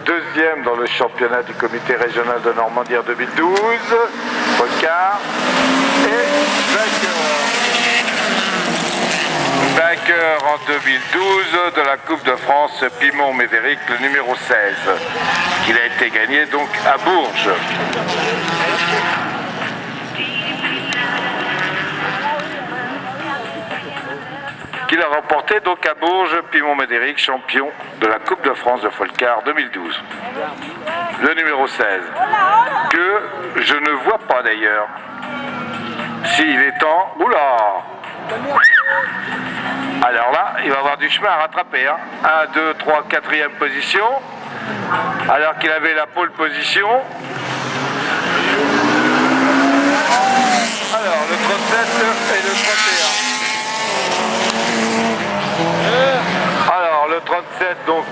deuxième dans le championnat du comité régional de Normandie en 2012, Volcar, et vainqueur en 2012 de la Coupe de France Pimont-Médéric, le numéro 16, qu'il a été gagné donc à Bourges. Il a remporté donc à Bourges, Pimont-Médéric, champion de la Coupe de France de Volcar 2012. Le numéro 16, que je ne vois pas d'ailleurs. S'il est temps... Oula! Alors là, il va avoir du chemin à rattraper. 1, 2, 3, 4e position. Alors qu'il avait la pole position. Alors, le 37 et le 31. Alors le 37 donc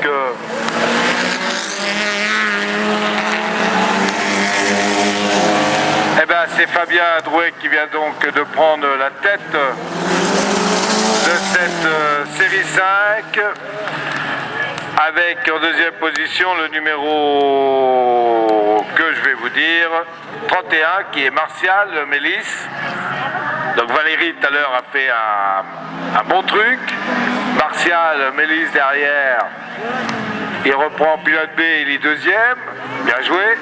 eh ben c'est Fabien Drouet qui vient donc de prendre la tête de cette série 5 avec en deuxième position le numéro que je vais vous dire 31 qui est Martial Mélis. Donc Valérie tout à l'heure a fait un bon truc. Martial Mélis derrière, il reprend pilote B, il est deuxième, bien joué.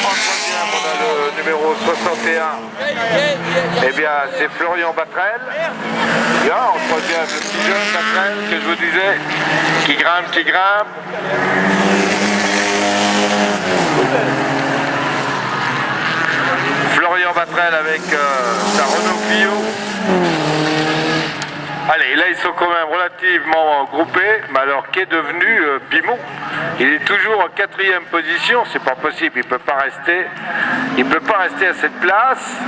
En troisième, on a le numéro 61, eh bien c'est Florian Batrel. Là, en troisième, le petit jeune Batrel que je vous disais, qui grimpe. Florian Batrel avec sa Renault Clio. Allez, là ils sont quand même relativement groupés, mais alors qu'est devenu Pimont? Il est toujours en 4e position, c'est pas possible, il peut pas rester à cette place.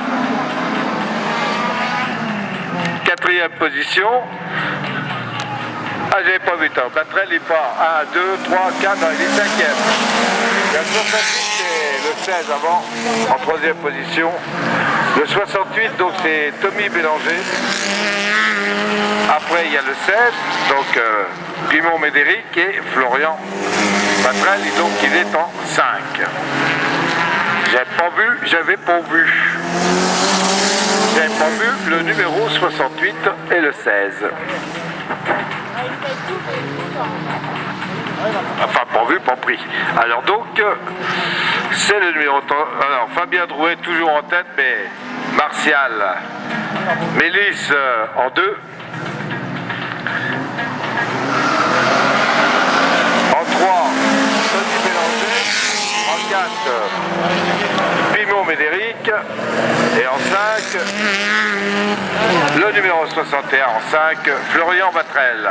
4e position. Ah, j'avais pas vu tant. Batrel il est pas 1, 2, 3, 4, non, il est 5e. Il y a le 68 et le 16 avant, en 3e position. Le 68, donc c'est Tommy Bélanger. Après, il y a le 16, donc Pimont-Médéric et Florian Batrel, et donc il est en 5. J'avais pas vu le numéro 68 et le 16. Enfin, pas vu, pas pris. Alors donc, c'est le numéro 30. Alors, Fabien Drouet toujours en tête, mais Martial Mélis en 2. En 3, Tony Bélanger. En 4, Pimont-Médéric. Et en 5, le numéro 61 en 5, Florian Batrel.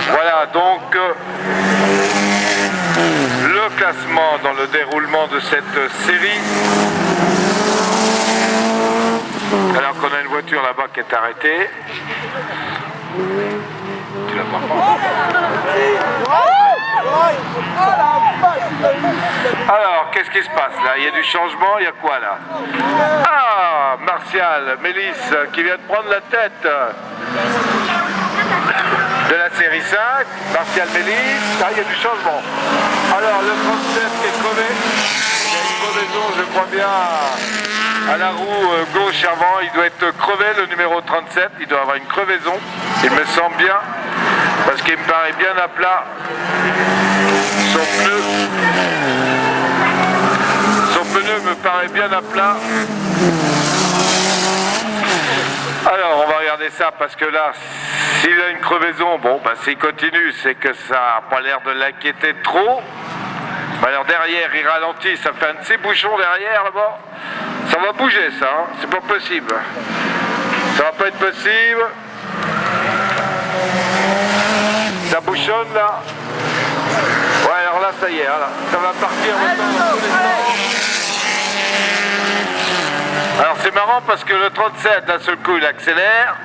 Voilà donc le classement dans le déroulement de cette série. Alors qu'on a une voiture là-bas qui est arrêtée. Tu la vois pas? Alors, qu'est-ce qui se passe là? Il y a du changement, il y a quoi là? Ah, Martial Mélis qui vient de prendre la tête de la série 5, Martial Mélis, ah, il y a du changement. Alors le 37 qui est crevé, il y a une crevaison je crois bien à la roue gauche avant, il doit être crevé le numéro 37, il doit avoir une crevaison, il me semble bien, parce qu'il me paraît bien à plat, son pneu me paraît bien à plat. Alors on va regarder ça parce que là, s'il a une crevaison, bon, bah, s'il continue, c'est que ça n'a pas l'air de l'inquiéter trop. Bah, alors derrière, il ralentit, ça fait un de ces bouchons derrière là-bas. Ça va bouger ça, hein, c'est pas possible. Ça va pas être possible. Ça bouchonne là. Ouais, alors là, ça y est, là, ça va partir maintenant dans tous les sens. Alors c'est marrant parce que le 37, d'un seul coup, il accélère.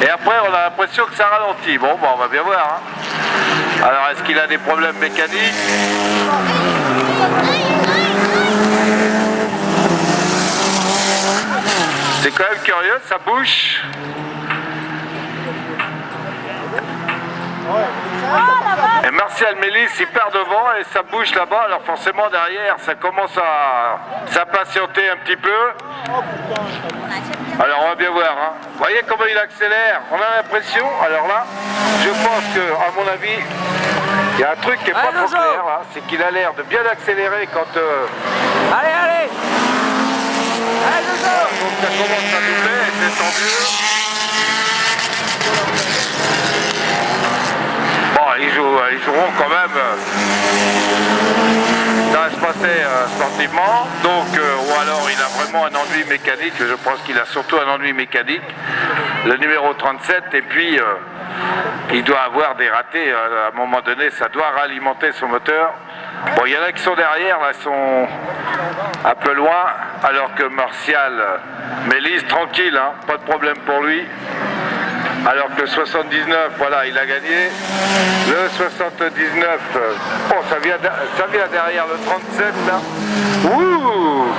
Et après, on a l'impression que ça ralentit. Bon, bah, on va bien voir. Hein. Alors, est-ce qu'il a des problèmes mécaniques? C'est quand même curieux, ça bouge. Et Martial Mélis, il perd devant et ça bouge là-bas, alors forcément derrière, ça commence à s'impatienter un petit peu. Alors on va bien voir, hein. Vous voyez comment il accélère? On a l'impression, alors là, je pense que, à mon avis, il y a un truc qui n'est pas trop clair, hein, c'est qu'il a l'air de bien accélérer quand... Allez, allez! Allez, voilà, donc ça commence à doubler et c'est tant mieux. Bon, ils joueront quand même... ça va se passer sportivement, donc ou alors il a vraiment un ennui mécanique, je pense qu'il a surtout un ennui mécanique, le numéro 37, et puis il doit avoir des ratés, à un moment donné ça doit ralimenter son moteur. Bon, il y en a qui sont derrière, là, sont un peu loin, alors que Martial Mélis, tranquille, hein, pas de problème pour lui. Alors que le 79, voilà, il a gagné. Le 79, bon, ça vient derrière le 37, là. Ouh!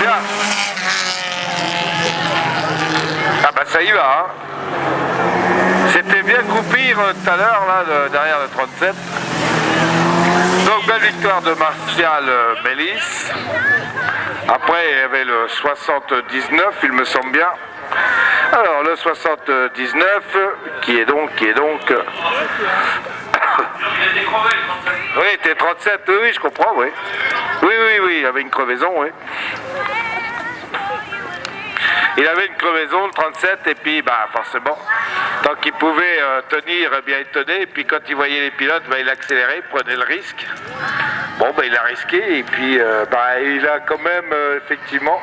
Bien. Ah bah ça y va, hein. C'était bien croupir tout à l'heure, là, derrière le 37. Donc, belle victoire de Martial Mélis. Après, il y avait le 79, il me semble bien. Alors, le 79, qui est donc... Oui, il était 37, oui, je comprends, oui. Oui, il avait une crevaison, oui. Il avait une crevaison, le 37, et puis, bah, forcément, tant qu'il pouvait tenir, eh bien, il tenait, et puis quand il voyait les pilotes, bah, il accélérait, il prenait le risque. Bon, bah, il a risqué, et puis, bah, il a quand même, effectivement,